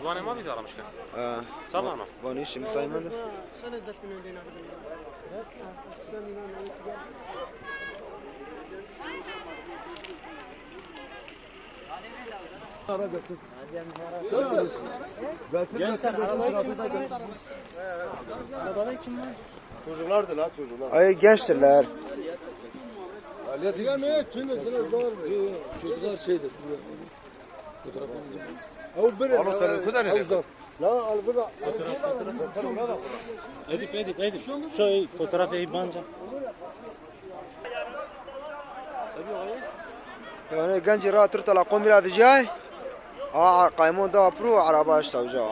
Duane ma bir aramış ki. اه Sabah mı? واني شي مطيمن سنة دست من دينا Gençler arabayı kim var? Arabayı kim var? Çocuklardı la çocuklar. ay gençtirler. Aliye değil mi? Çocuklar şeydir. Alo telefonu da ne? لا البضع Edip. Şu fotoğrafı İbanca. يعني جنجي راه ترتلا قوم بلا في جاي اه قايمون دا برو عرباش توجا